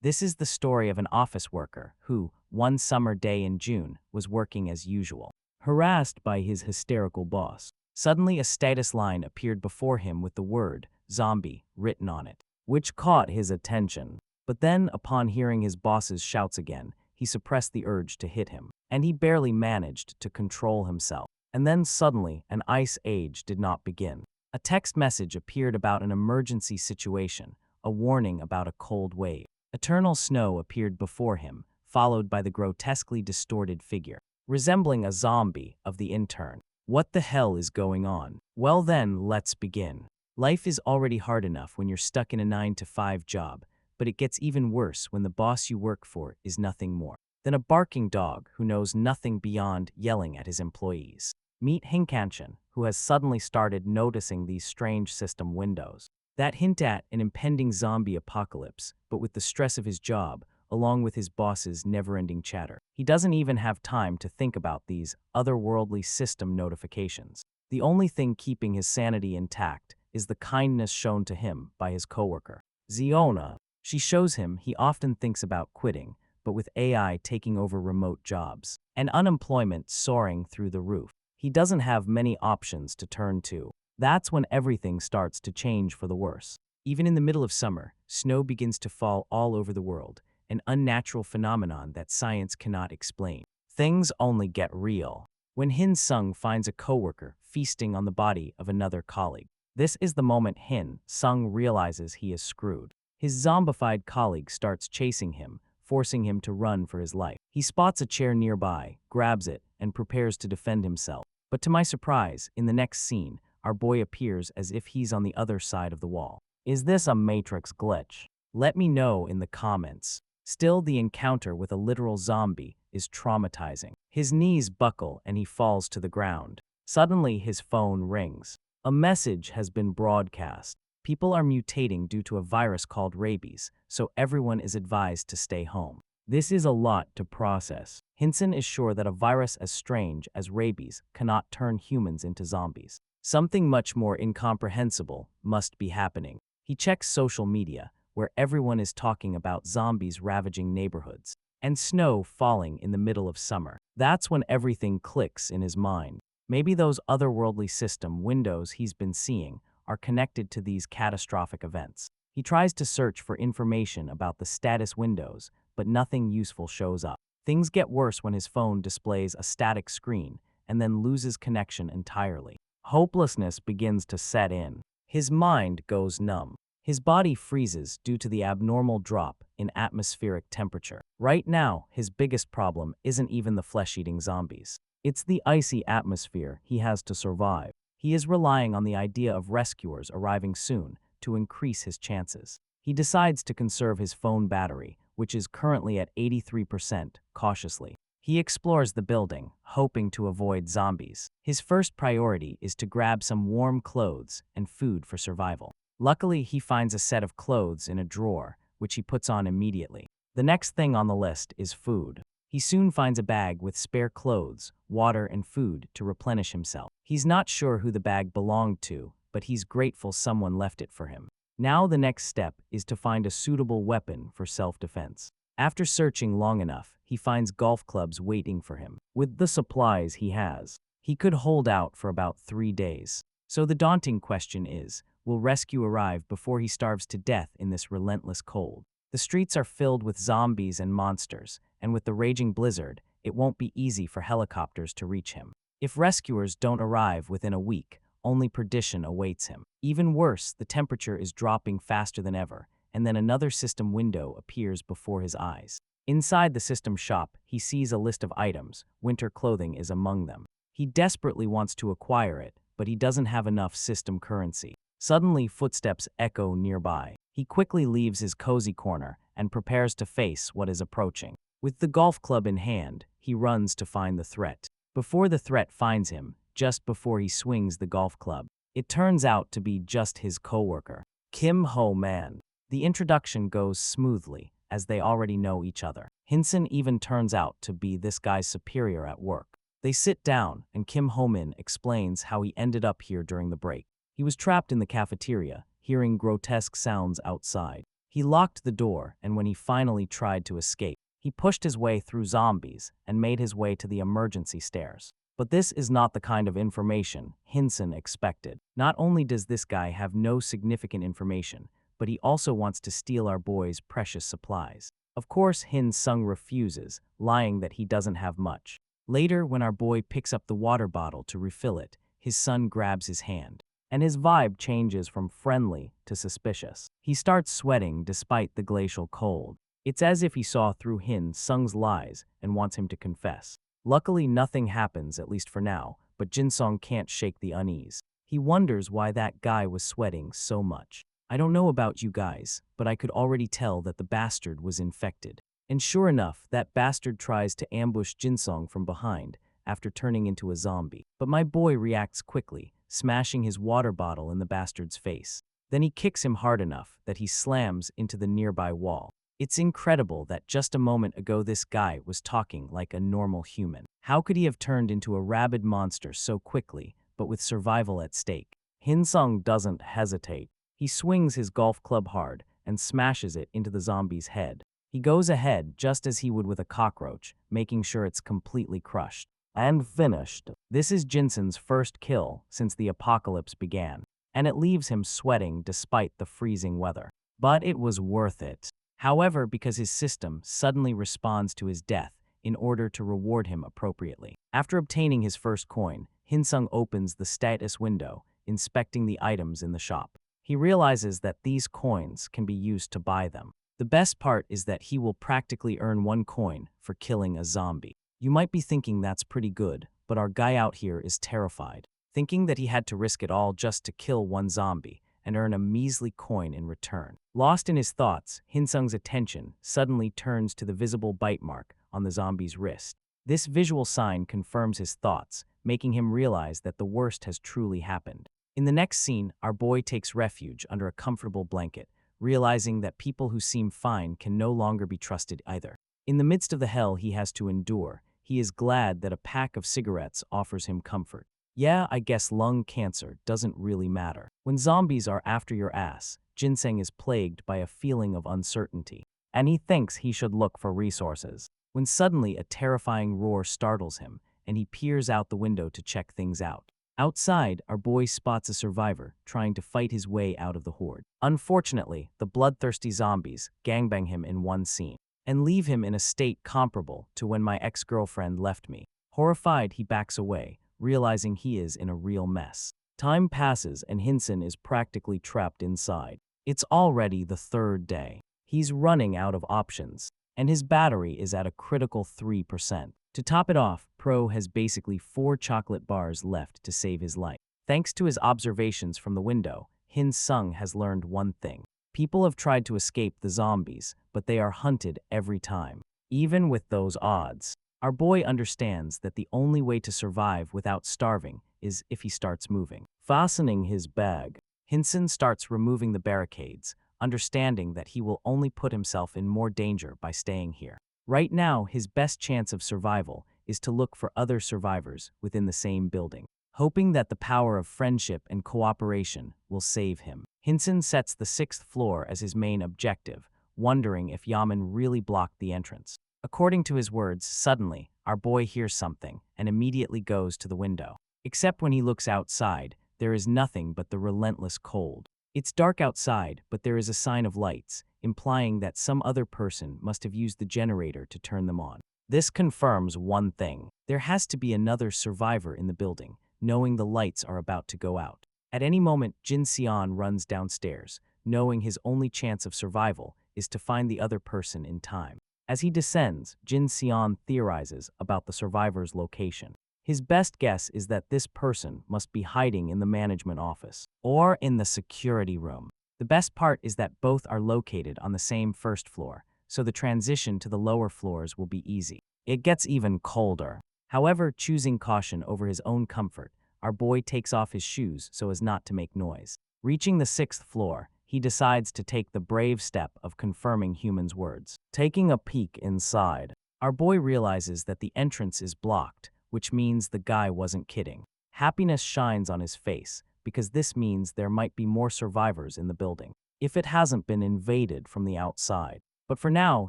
This is the story of an office worker who, one summer day in June, was working as usual. Harassed by his hysterical boss, suddenly a status line appeared before him with the word "zombie" written on it, which caught his attention. But then, upon hearing his boss's shouts again, he suppressed the urge to hit him, and he barely managed to control himself. And then suddenly, an ice age did not begin. A text message appeared about an emergency situation, a warning about a cold wave. Eternal snow appeared before him, followed by the grotesquely distorted figure, resembling a zombie, of the intern. What the hell is going on? Well then, let's begin. Life is already hard enough when you're stuck in a 9-to-5 job, but it gets even worse when the boss you work for is nothing more than a barking dog who knows nothing beyond yelling at his employees. Meet Hinkanshin, who has suddenly started noticing these strange system windows that hint at an impending zombie apocalypse, but with the stress of his job, along with his boss's never-ending chatter, he doesn't even have time to think about these otherworldly system notifications. The only thing keeping his sanity intact is the kindness shown to him by his coworker, Ziona. She shows him he often thinks about quitting, but with AI taking over remote jobs and unemployment soaring through the roof, he doesn't have many options to turn to. That's when everything starts to change for the worse. Even in the middle of summer, snow begins to fall all over the world, an unnatural phenomenon that science cannot explain. Things only get real when Hin Sung finds a coworker feasting on the body of another colleague. This is the moment Hin Sung realizes he is screwed. His zombified colleague starts chasing him, forcing him to run for his life. He spots a chair nearby, grabs it, and prepares to defend himself. But to my surprise, in the next scene, our boy appears as if he's on the other side of the wall. Is this a Matrix glitch? Let me know in the comments. Still, the encounter with a literal zombie is traumatizing. His knees buckle and he falls to the ground. Suddenly, his phone rings. A message has been broadcast. People are mutating due to a virus called rabies, so everyone is advised to stay home. This is a lot to process. Hinson is sure that a virus as strange as rabies cannot turn humans into zombies. Something much more incomprehensible must be happening. He checks social media, where everyone is talking about zombies ravaging neighborhoods and snow falling in the middle of summer. That's when everything clicks in his mind. Maybe those otherworldly system windows he's been seeing are connected to these catastrophic events. He tries to search for information about the status windows, but nothing useful shows up. Things get worse when his phone displays a static screen and then loses connection entirely. Hopelessness begins to set in. His mind goes numb. His body freezes due to the abnormal drop in atmospheric temperature. Right now, his biggest problem isn't even the flesh-eating zombies. It's the icy atmosphere he has to survive. He is relying on the idea of rescuers arriving soon to increase his chances. He decides to conserve his phone battery, which is currently at 83%, cautiously. He explores the building, hoping to avoid zombies. His first priority is to grab some warm clothes and food for survival. Luckily, he finds a set of clothes in a drawer, which he puts on immediately. The next thing on the list is food. He soon finds a bag with spare clothes, water, and food to replenish himself. He's not sure who the bag belonged to, but he's grateful someone left it for him. Now the next step is to find a suitable weapon for self-defense. After searching long enough, he finds golf clubs waiting for him. With the supplies he has, he could hold out for about 3 days. So the daunting question is, will rescue arrive before he starves to death in this relentless cold? The streets are filled with zombies and monsters, and with the raging blizzard, it won't be easy for helicopters to reach him. If rescuers don't arrive within a week, only perdition awaits him. Even worse, the temperature is dropping faster than ever, and then another system window appears before his eyes. Inside the system shop, he sees a list of items. Winter clothing is among them. He desperately wants to acquire it, but he doesn't have enough system currency. Suddenly, footsteps echo nearby. He quickly leaves his cozy corner and prepares to face what is approaching. With the golf club in hand, he runs to find the threat. Before the threat finds him, just before he swings the golf club, it turns out to be just his coworker, Kim Ho-man. The introduction goes smoothly, as they already know each other. Hinson even turns out to be this guy's superior at work. They sit down, and Kim Ho-min explains how he ended up here during the break. He was trapped in the cafeteria, hearing grotesque sounds outside. He locked the door, and when he finally tried to escape, he pushed his way through zombies and made his way to the emergency stairs. But this is not the kind of information Hinson expected. Not only does this guy have no significant information, but he also wants to steal our boy's precious supplies. Of course, Hin Sung refuses, lying that he doesn't have much. Later, when our boy picks up the water bottle to refill it, his son grabs his hand, and his vibe changes from friendly to suspicious. He starts sweating despite the glacial cold. It's as if he saw through Hin Sung's lies and wants him to confess. Luckily, nothing happens, at least for now, but Jin Sung can't shake the unease. He wonders why that guy was sweating so much. I don't know about you guys, but I could already tell that the bastard was infected. And sure enough, that bastard tries to ambush Jin Sung from behind after turning into a zombie. But my boy reacts quickly, smashing his water bottle in the bastard's face. Then he kicks him hard enough that he slams into the nearby wall. It's incredible that just a moment ago this guy was talking like a normal human. How could he have turned into a rabid monster so quickly, but with survival at stake? Hin Sung doesn't hesitate. He swings his golf club hard and smashes it into the zombie's head. He goes ahead just as he would with a cockroach, making sure it's completely crushed. And finished. This is Jinson's first kill since the apocalypse began, and it leaves him sweating despite the freezing weather. But it was worth it. However, because his system suddenly responds to his death in order to reward him appropriately. After obtaining his first coin, Hin Sung opens the status window, inspecting the items in the shop. He realizes that these coins can be used to buy them. The best part is that he will practically earn 1 coin for killing a zombie. You might be thinking that's pretty good, but our guy out here is terrified, thinking that he had to risk it all just to kill 1 zombie and earn a measly coin in return. Lost in his thoughts, Hin Sung's attention suddenly turns to the visible bite mark on the zombie's wrist. This visual sign confirms his thoughts, making him realize that the worst has truly happened. In the next scene, our boy takes refuge under a comfortable blanket, realizing that people who seem fine can no longer be trusted either. In the midst of the hell he has to endure, he is glad that a pack of cigarettes offers him comfort. Yeah, I guess lung cancer doesn't really matter. When zombies are after your ass, Ginseng is plagued by a feeling of uncertainty, and he thinks he should look for resources. When suddenly a terrifying roar startles him, and he peers out the window to check things out. Outside, our boy spots a survivor trying to fight his way out of the horde. Unfortunately, the bloodthirsty zombies gangbang him in one scene and leave him in a state comparable to when my ex-girlfriend left me. Horrified, he backs away, realizing he is in a real mess. Time passes and Hinson is practically trapped inside. It's already the 3rd day. He's running out of options, and his battery is at a critical 3%. To top it off, Pro has basically 4 chocolate bars left to save his life. Thanks to his observations from the window, Hin Sung has learned one thing. People have tried to escape the zombies, but they are hunted every time. Even with those odds, our boy understands that the only way to survive without starving is if he starts moving. Fastening his bag, Hinson starts removing the barricades, understanding that he will only put himself in more danger by staying here. Right now, his best chance of survival is to look for other survivors within the same building, hoping that the power of friendship and cooperation will save him. Hinson sets the 6th floor as his main objective, wondering if Yaman really blocked the entrance. According to his words, suddenly, our boy hears something and immediately goes to the window. Except when he looks outside, there is nothing but the relentless cold. It's dark outside, but there is a sign of lights, implying that some other person must have used the generator to turn them on. This confirms one thing. There has to be another survivor in the building, knowing the lights are about to go out. At any moment, Jin Xian runs downstairs, knowing his only chance of survival is to find the other person in time. As he descends, Jin Xian theorizes about the survivor's location. His best guess is that this person must be hiding in the management office or in the security room. The best part is that both are located on the same 1st floor, so the transition to the lower floors will be easy. It gets even colder. However, choosing caution over his own comfort, our boy takes off his shoes so as not to make noise. Reaching the 6th floor, he decides to take the brave step of confirming Human's words. Taking a peek inside, our boy realizes that the entrance is blocked, which means the guy wasn't kidding. Happiness shines on his face, because this means there might be more survivors in the building. if it hasn't been invaded from the outside. But for now,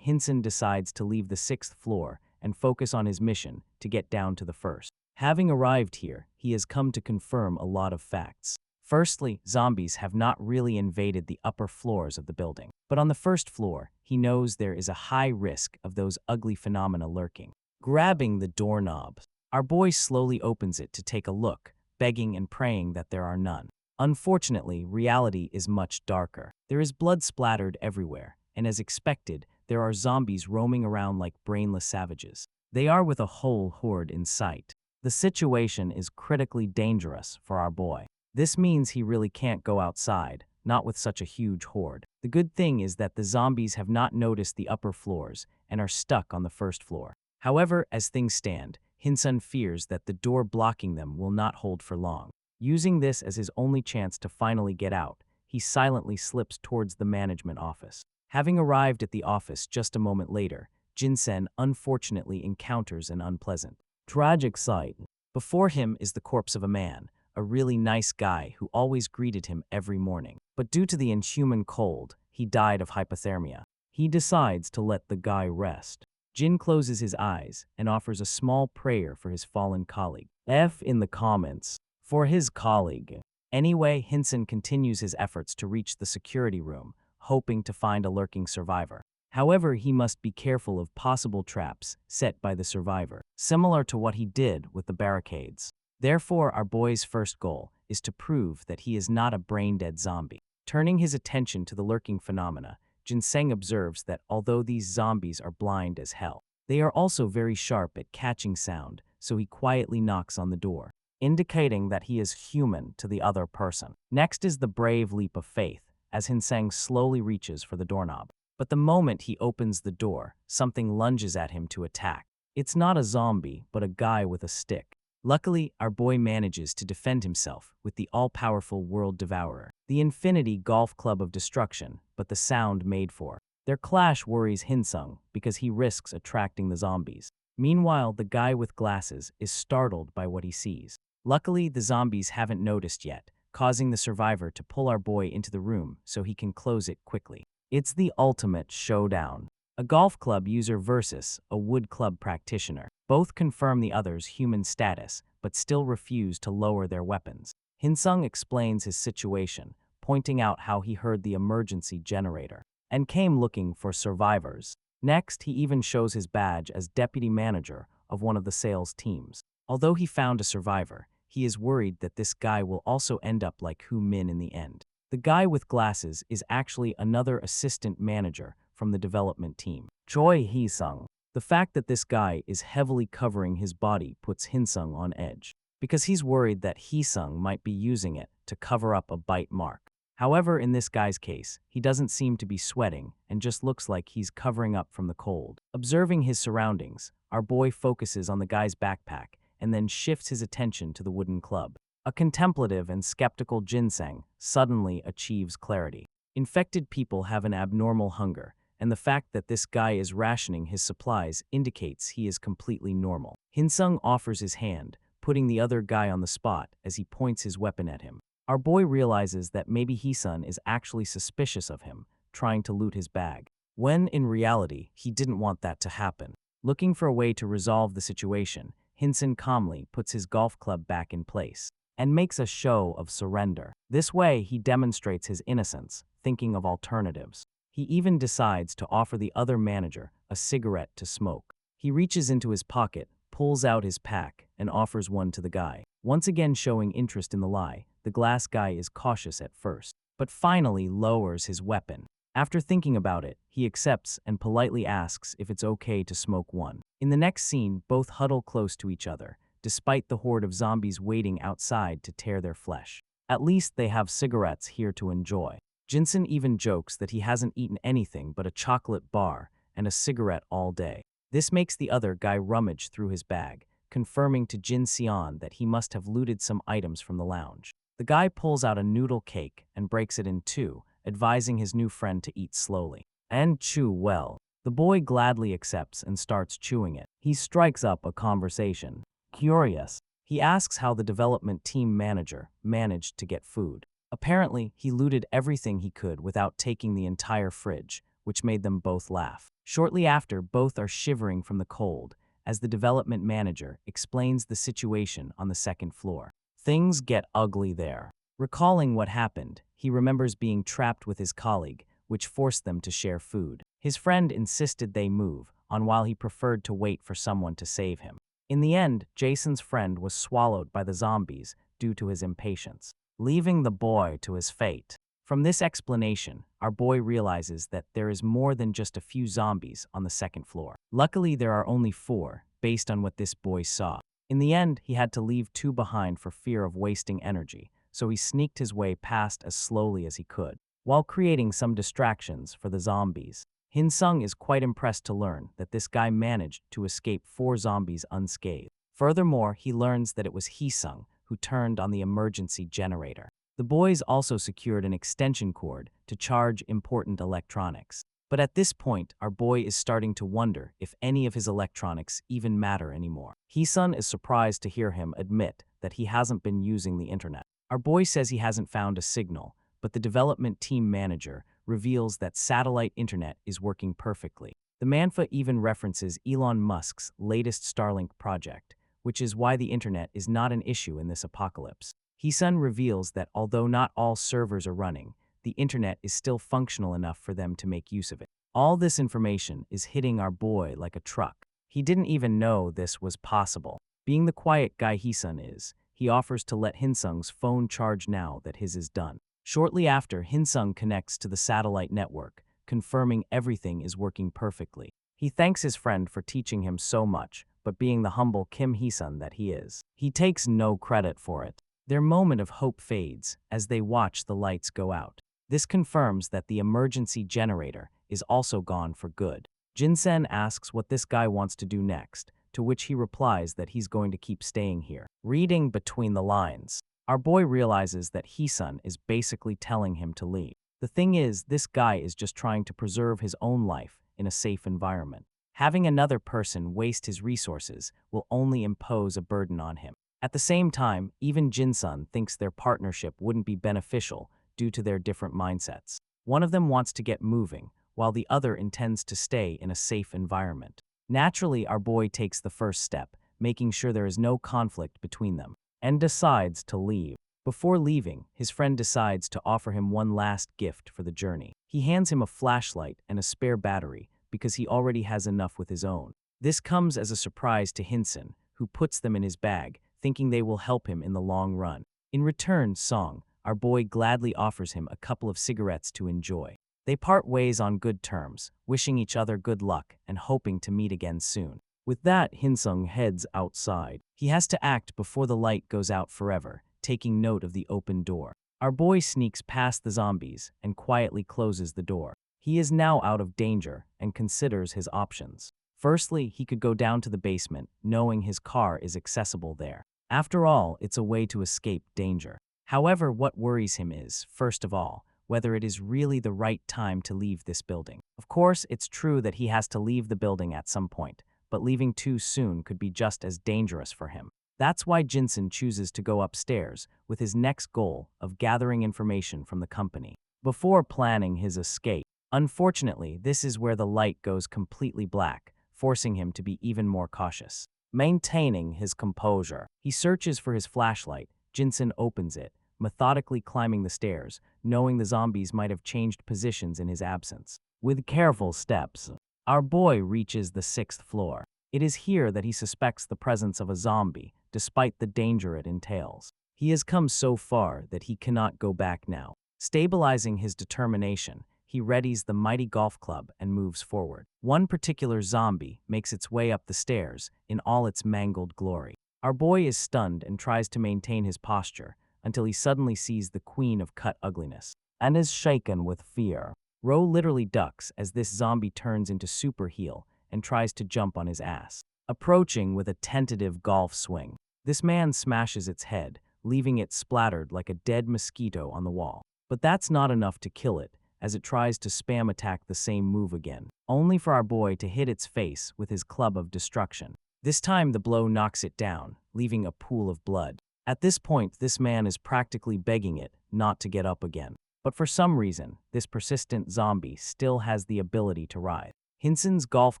Hinson decides to leave the 6th floor and focus on his mission to get down to the first. Having arrived here, he has come to confirm a lot of facts. Firstly, zombies have not really invaded the upper floors of the building. But on the 1st floor, he knows there is a high risk of those ugly phenomena lurking. Grabbing the doorknob, our boy slowly opens it to take a look, begging and praying that there are none. Unfortunately, reality is much darker. There is blood splattered everywhere, and as expected, there are zombies roaming around like brainless savages. They are with a whole horde in sight. The situation is critically dangerous for our boy. This means he really can't go outside, not with such a huge horde. The good thing is that the zombies have not noticed the upper floors and are stuck on the 1st floor. However, as things stand, Hinson fears that the door blocking them will not hold for long. Using this as his only chance to finally get out, he silently slips towards the management office. Having arrived at the office just a moment later, Jinsen unfortunately encounters an unpleasant, tragic sight. Before him is the corpse of a man, a really nice guy who always greeted him every morning. But due to the inhuman cold, he died of hypothermia. He decides to let the guy rest. Jin closes his eyes and offers a small prayer for his fallen colleague. F in the comments for his colleague. Anyway, Hinson continues his efforts to reach the security room, hoping to find a lurking survivor. However, he must be careful of possible traps set by the survivor, similar to what he did with the barricades. Therefore, our boy's first goal is to prove that he is not a brain-dead zombie. Turning his attention to the lurking phenomena, Jinseng observes that although these zombies are blind as hell, they are also very sharp at catching sound, so he quietly knocks on the door, indicating that he is human to the other person. Next is the brave leap of faith, as Hinseng slowly reaches for the doorknob. But the moment he opens the door, something lunges at him to attack. It's not a zombie, but a guy with a stick. Luckily, our boy manages to defend himself with the all-powerful World Devourer, the Infinity Golf Club of Destruction, but the sound made for. Their clash worries Hinsung because he risks attracting the zombies. Meanwhile, the guy with glasses is startled by what he sees. Luckily, the zombies haven't noticed yet, causing the survivor to pull our boy into the room so he can close it quickly. It's the ultimate showdown. A golf club user versus a wood club practitioner. Both confirm the other's human status, but still refuse to lower their weapons. Hinsung explains his situation, pointing out how he heard the emergency generator and came looking for survivors. Next, he even shows his badge as deputy manager of one of the sales teams. Although he found a survivor, he is worried that this guy will also end up like Hu Min in the end. The guy with glasses is actually another assistant manager from the development team, Choi Hee-sung. The fact that this guy is heavily covering his body puts Hinsung on edge, because he's worried that Hee-sung might be using it to cover up a bite mark. However, in this guy's case, he doesn't seem to be sweating and just looks like he's covering up from the cold. Observing his surroundings, our boy focuses on the guy's backpack and then shifts his attention to the wooden club. A contemplative and skeptical Jinseng suddenly achieves clarity. Infected people have an abnormal hunger, and the fact that this guy is rationing his supplies indicates he is completely normal. Hinsung offers his hand, putting the other guy on the spot as he points his weapon at him. Our boy realizes that maybe Heesun is actually suspicious of him, trying to loot his bag, when in reality, he didn't want that to happen. Looking for a way to resolve the situation, Hinson calmly puts his golf club back in place and makes a show of surrender. This way, he demonstrates his innocence, thinking of alternatives. He even decides to offer the other manager a cigarette to smoke. He reaches into his pocket, pulls out his pack, and offers one to the guy. Once again showing interest in the lie, the glass guy is cautious at first, but finally lowers his weapon. After thinking about it, he accepts and politely asks if it's okay to smoke one. In the next scene, both huddle close to each other, despite the horde of zombies waiting outside to tear their flesh. At least they have cigarettes here to enjoy. Jinsen even jokes that he hasn't eaten anything but a chocolate bar and a cigarette all day. This makes the other guy rummage through his bag, confirming to Jin Sion that he must have looted some items from the lounge. The guy pulls out a noodle cake and breaks it in two, advising his new friend to eat slowly and chew well. The boy gladly accepts and starts chewing it. He strikes up a conversation. Curious, he asks how the development team manager managed to get food. Apparently, he looted everything he could without taking the entire fridge, which made them both laugh. Shortly after, both are shivering from the cold as the development manager explains the situation on the second floor. Things get ugly there. Recalling what happened, he remembers being trapped with his colleague, which forced them to share food. His friend insisted they move on while he preferred to wait for someone to save him. In the end, Jason's friend was swallowed by the zombies due to his impatience, leaving the boy to his fate. From this explanation, our boy realizes that there is more than just a few zombies on the second floor. Luckily, there are only 4, based on what this boy saw. In the end, he had to leave 2 behind for fear of wasting energy, so he sneaked his way past as slowly as he could, while creating some distractions for the zombies. Hin-sung is quite impressed to learn that this guy managed to escape 4 zombies unscathed. Furthermore, he learns that it was Hee-sung who turned on the emergency generator. The boys also secured an extension cord to charge important electronics. But at this point, our boy is starting to wonder if any of his electronics even matter anymore. Hee-sun is surprised to hear him admit that he hasn't been using the internet. Our boy says he hasn't found a signal, but the development team manager reveals that satellite internet is working perfectly. The manhwa even references Elon Musk's latest Starlink project, which is why the internet is not an issue in this apocalypse. Hee-sun reveals that although not all servers are running, the internet is still functional enough for them to make use of it. All this information is hitting our boy like a truck. He didn't even know this was possible. Being the quiet guy Hee-sun is, he offers to let Hin-sung's phone charge now that his is done. Shortly after, Hin-sung connects to the satellite network, confirming everything is working perfectly. He thanks his friend for teaching him so much, but being the humble Kim Hee-sun that he is, he takes no credit for it. Their moment of hope fades as they watch the lights go out. This confirms that the emergency generator is also gone for good. Jin-sen asks what this guy wants to do next, to which he replies that he's going to keep staying here. Reading between the lines, our boy realizes that Hee-sun is basically telling him to leave. The thing is, this guy is just trying to preserve his own life in a safe environment. Having another person waste his resources will only impose a burden on him. At the same time, even Jin-sun thinks their partnership wouldn't be beneficial due to their different mindsets. One of them wants to get moving, while the other intends to stay in a safe environment. Naturally, our boy takes the first step, making sure there is no conflict between them, and decides to leave. Before leaving, his friend decides to offer him one last gift for the journey. He hands him a flashlight and a spare battery because he already has enough with his own. This comes as a surprise to Hin-sun, who puts them in his bag, thinking they will help him in the long run. In return, Song, our boy, gladly offers him a couple of cigarettes to enjoy. They part ways on good terms, wishing each other good luck and hoping to meet again soon. With that, Hin-sung heads outside. He has to act before the light goes out forever, taking note of the open door. Our boy sneaks past the zombies and quietly closes the door. He is now out of danger and considers his options. Firstly, he could go down to the basement, knowing his car is accessible there. After all, it's a way to escape danger. However, what worries him is, first of all, whether it is really the right time to leave this building. Of course, it's true that he has to leave the building at some point, but leaving too soon could be just as dangerous for him. That's why Jinsen chooses to go upstairs with his next goal of gathering information from the company before planning his escape. Unfortunately, this is where the light goes completely black, forcing him to be even more cautious. Maintaining his composure, he searches for his flashlight. Jinsen opens it, methodically climbing the stairs, knowing the zombies might have changed positions in his absence. With careful steps, our boy reaches the 6th floor. It is here that he suspects the presence of a zombie, despite the danger it entails. He has come so far that he cannot go back now. Stabilizing his determination, he readies the mighty golf club and moves forward. One particular zombie makes its way up the stairs in all its mangled glory. Our boy is stunned and tries to maintain his posture until he suddenly sees the queen of cut ugliness and is shaken with fear. Ro literally ducks as this zombie turns into super heel and tries to jump on his ass, approaching with a tentative golf swing. This man smashes its head, leaving it splattered like a dead mosquito on the wall. But that's not enough to kill it, as it tries to spam attack the same move again, only for our boy to hit its face with his club of destruction. This time the blow knocks it down, leaving a pool of blood. At this point, this man is practically begging it not to get up again. But for some reason, this persistent zombie still has the ability to writhe. Hinson's golf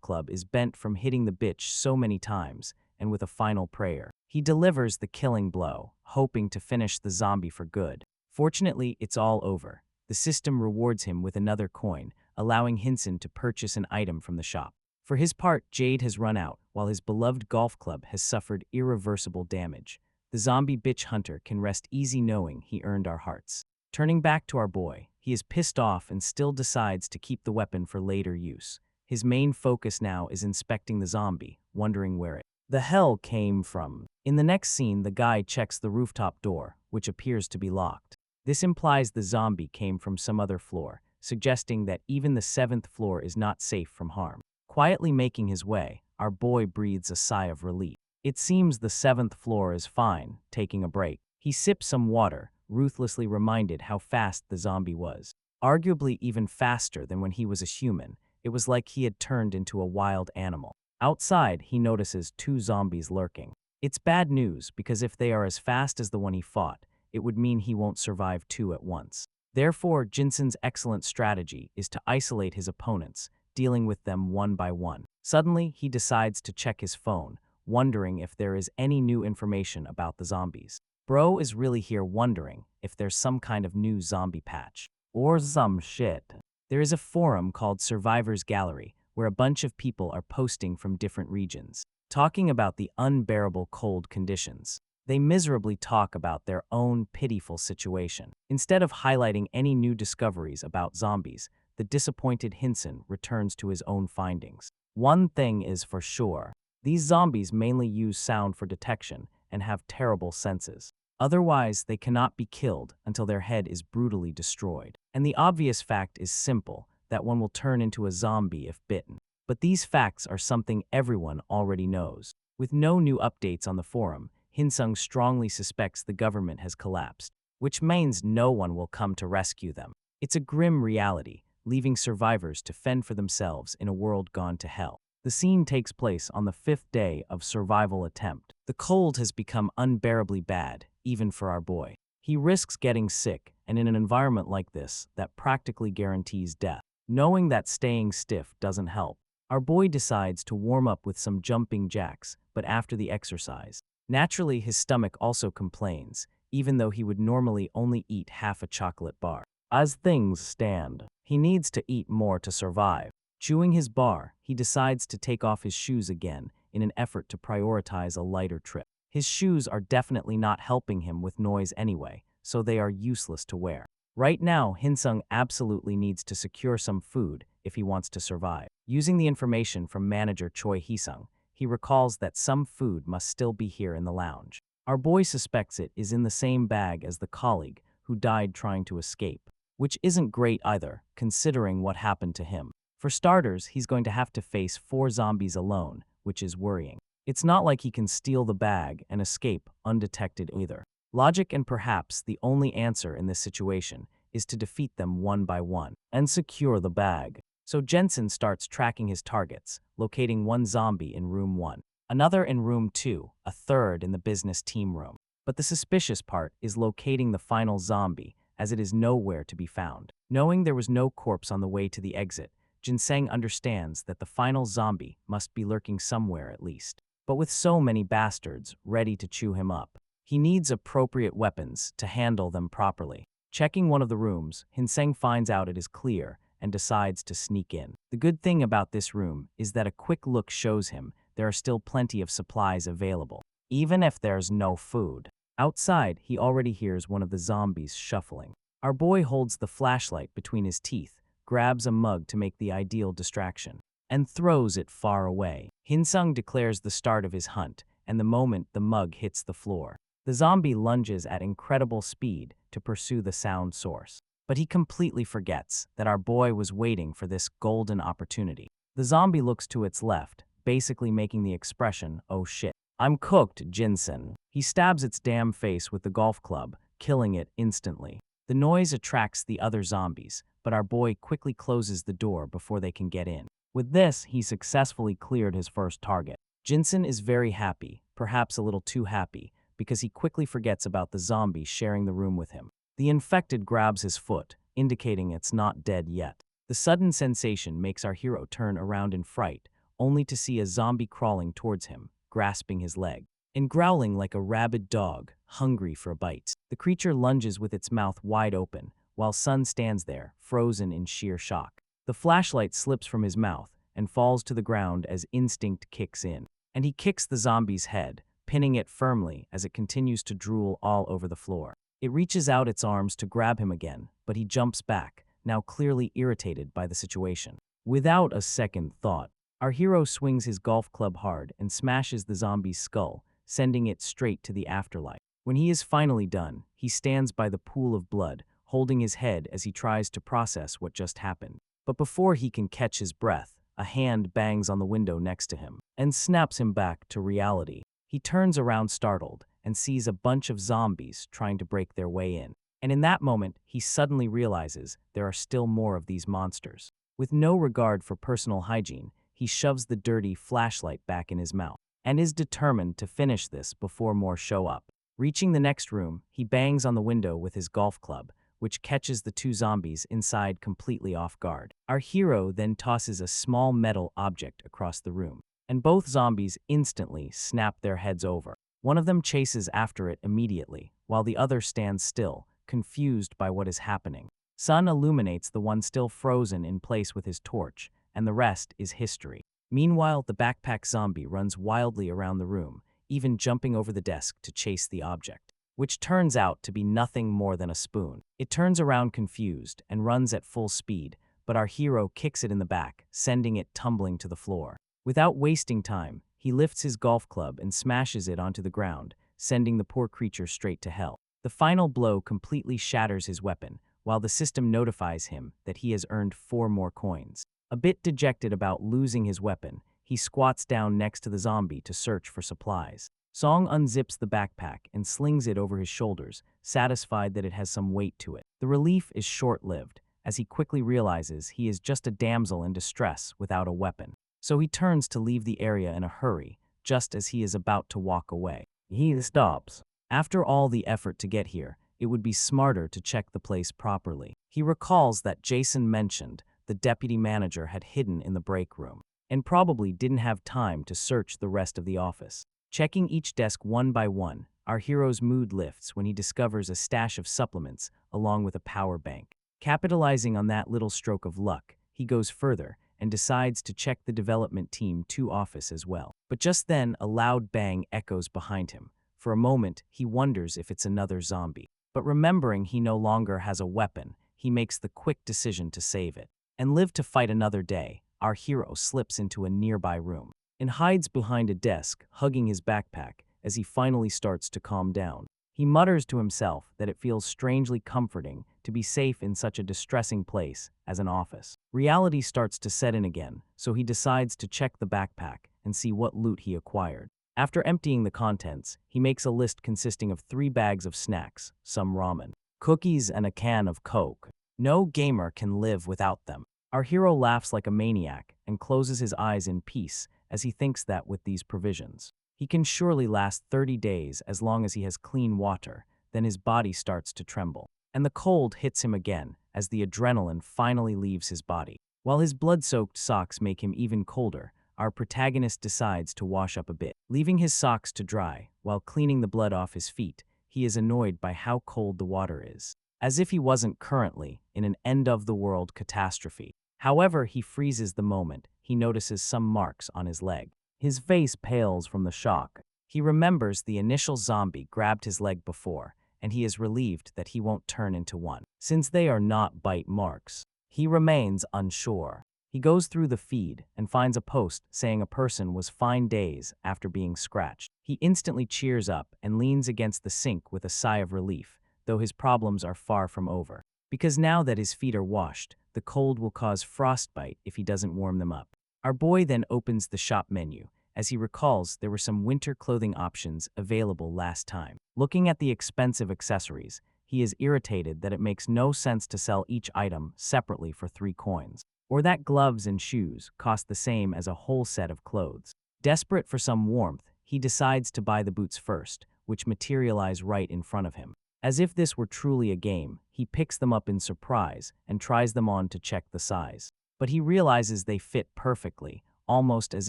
club is bent from hitting the bitch so many times, and with a final prayer, he delivers the killing blow, hoping to finish the zombie for good. Fortunately, it's all over. The system rewards him with another coin, allowing Hinson to purchase an item from the shop. For his part, Jade has run out, while his beloved golf club has suffered irreversible damage. The zombie bitch hunter can rest easy knowing he earned our hearts. Turning back to our boy, he is pissed off and still decides to keep the weapon for later use. His main focus now is inspecting the zombie, wondering where it the hell came from. In the next scene, the guy checks the rooftop door, which appears to be locked. This implies the zombie came from some other floor, suggesting that even the 7th floor is not safe from harm. Quietly making his way, our boy breathes a sigh of relief. It seems the 7th floor is fine, taking a break. He sips some water, ruthlessly reminded how fast the zombie was. Arguably even faster than when he was a human. It was like he had turned into a wild animal. Outside, he notices 2 zombies lurking. It's bad news because if they are as fast as the one he fought, it would mean he won't survive 2 at once. Therefore, Jinson's excellent strategy is to isolate his opponents, dealing with them one by one. Suddenly, he decides to check his phone, wondering if there is any new information about the zombies. Bro is really here wondering if there's some kind of new zombie patch. Or some shit. There is a forum called Survivors Gallery, where a bunch of people are posting from different regions, talking about the unbearable cold conditions. They miserably talk about their own pitiful situation. Instead of highlighting any new discoveries about zombies, the disappointed Hinson returns to his own findings. One thing is for sure. These zombies mainly use sound for detection and have terrible senses. Otherwise, they cannot be killed until their head is brutally destroyed. And the obvious fact is simple, that one will turn into a zombie if bitten. But these facts are something everyone already knows. With no new updates on the forum, Hinsung strongly suspects the government has collapsed, which means no one will come to rescue them. It's a grim reality, leaving survivors to fend for themselves in a world gone to hell. The scene takes place on the 5th day of survival attempt. The cold has become unbearably bad, even for our boy. He risks getting sick, and in an environment like this, that practically guarantees death. Knowing that staying stiff doesn't help, our boy decides to warm up with some jumping jacks, but after the exercise. Naturally, his stomach also complains, even though he would normally only eat half a chocolate bar. As things stand, he needs to eat more to survive. Chewing his bar, he decides to take off his shoes again in an effort to prioritize a lighter trip. His shoes are definitely not helping him with noise anyway, so they are useless to wear. Right now, Hinsung absolutely needs to secure some food if he wants to survive. Using the information from manager Choi Hisung, he recalls that some food must still be here in the lounge. Our boy suspects it is in the same bag as the colleague who died trying to escape, which isn't great either, considering what happened to him. For starters, he's going to have to face 4 zombies alone, which is worrying. It's not like he can steal the bag and escape undetected either. Logic and perhaps the only answer in this situation is to defeat them one by one and secure the bag. So Jensen starts tracking his targets, locating 1 zombie in room 1, another in room 2, a third in the business team room. But the suspicious part is locating the final zombie, as it is nowhere to be found. Knowing there was no corpse on the way to the exit, Jinseng understands that the final zombie must be lurking somewhere at least. But with so many bastards ready to chew him up, he needs appropriate weapons to handle them properly. Checking one of the rooms, Hinseng finds out it is clear and decides to sneak in. The good thing about this room is that a quick look shows him there are still plenty of supplies available, even if there's no food. Outside, he already hears one of the zombies shuffling. Our boy holds the flashlight between his teeth, grabs a mug to make the ideal distraction, and throws it far away. Hinsung declares the start of his hunt, and the moment the mug hits the floor, the zombie lunges at incredible speed to pursue the sound source. But he completely forgets that our boy was waiting for this golden opportunity. The zombie looks to its left, basically making the expression, "Oh shit, I'm cooked, Jinsen." He stabs its damn face with the golf club, killing it instantly. The noise attracts the other zombies, but our boy quickly closes the door before they can get in. With this, he successfully cleared his first target. Jinsen is very happy, perhaps a little too happy, because he quickly forgets about the zombie sharing the room with him. The infected grabs his foot, indicating it's not dead yet. The sudden sensation makes our hero turn around in fright, only to see a zombie crawling towards him, grasping his leg and growling like a rabid dog, hungry for a bite. The creature lunges with its mouth wide open, while Sun stands there, frozen in sheer shock. The flashlight slips from his mouth and falls to the ground as instinct kicks in, and he kicks the zombie's head, pinning it firmly as it continues to drool all over the floor. It reaches out its arms to grab him again, but he jumps back, now clearly irritated by the situation. Without a second thought, our hero swings his golf club hard and smashes the zombie's skull, sending it straight to the afterlife. When he is finally done, he stands by the pool of blood, holding his head as he tries to process what just happened. But before he can catch his breath, a hand bangs on the window next to him and snaps him back to reality. He turns around startled and sees a bunch of zombies trying to break their way in. And in that moment, he suddenly realizes there are still more of these monsters. With no regard for personal hygiene, he shoves the dirty flashlight back in his mouth and is determined to finish this before more show up. Reaching the next room, he bangs on the window with his golf club, which catches the two zombies inside completely off guard. Our hero then tosses a small metal object across the room, and both zombies instantly snap their heads over. One of them chases after it immediately, while the other stands still, confused by what is happening. Sun illuminates the one still frozen in place with his torch, and the rest is history. Meanwhile, the backpack zombie runs wildly around the room, even jumping over the desk to chase the object, which turns out to be nothing more than a spoon. It turns around confused and runs at full speed, but our hero kicks it in the back, sending it tumbling to the floor. Without wasting time, he lifts his golf club and smashes it onto the ground, sending the poor creature straight to hell. The final blow completely shatters his weapon, while the system notifies him that he has earned 4 more coins. A bit dejected about losing his weapon, he squats down next to the zombie to search for supplies. Song unzips the backpack and slings it over his shoulders, satisfied that it has some weight to it. The relief is short-lived, as he quickly realizes he is just a damsel in distress without a weapon. So he turns to leave the area in a hurry, just as he is about to walk away. He stops. After all the effort to get here, it would be smarter to check the place properly. He recalls that Jason mentioned the deputy manager had hidden in the break room, and probably didn't have time to search the rest of the office. Checking each desk one by one, our hero's mood lifts when he discovers a stash of supplements along with a power bank. Capitalizing on that little stroke of luck, he goes further and decides to check the development team 2 office as well. But just then, a loud bang echoes behind him. For a moment, he wonders if it's another zombie. But remembering he no longer has a weapon, he makes the quick decision to save it and live to fight another day. Our hero slips into a nearby room and hides behind a desk, hugging his backpack as he finally starts to calm down. He mutters to himself that it feels strangely comforting to be safe in such a distressing place as an office. Reality starts to set in again, so he decides to check the backpack and see what loot he acquired. After emptying the contents, he makes a list consisting of 3 bags of snacks, some ramen, cookies, and a can of Coke. No gamer can live without them. Our hero laughs like a maniac and closes his eyes in peace as he thinks that with these provisions, he can surely last 30 days as long as he has clean water. Then his body starts to tremble, and the cold hits him again as the adrenaline finally leaves his body. While his blood-soaked socks make him even colder, our protagonist decides to wash up a bit. Leaving his socks to dry while cleaning the blood off his feet, he is annoyed by how cold the water is, as if he wasn't currently in an end-of-the-world catastrophe. However, he freezes the moment he notices some marks on his leg. His face pales from the shock. He remembers the initial zombie grabbed his leg before, and he is relieved that he won't turn into one, since they are not bite marks. He remains unsure. He goes through the feed and finds a post saying a person was fined days after being scratched. He instantly cheers up and leans against the sink with a sigh of relief, though his problems are far from over. Because now that his feet are washed, the cold will cause frostbite if he doesn't warm them up. Our boy then opens the shop menu, as he recalls there were some winter clothing options available last time. Looking at the expensive accessories, he is irritated that it makes no sense to sell each item separately for 3 coins, or that gloves and shoes cost the same as a whole set of clothes. Desperate for some warmth, he decides to buy the boots first, which materialize right in front of him. As if this were truly a game, he picks them up in surprise and tries them on to check the size. But he realizes they fit perfectly, almost as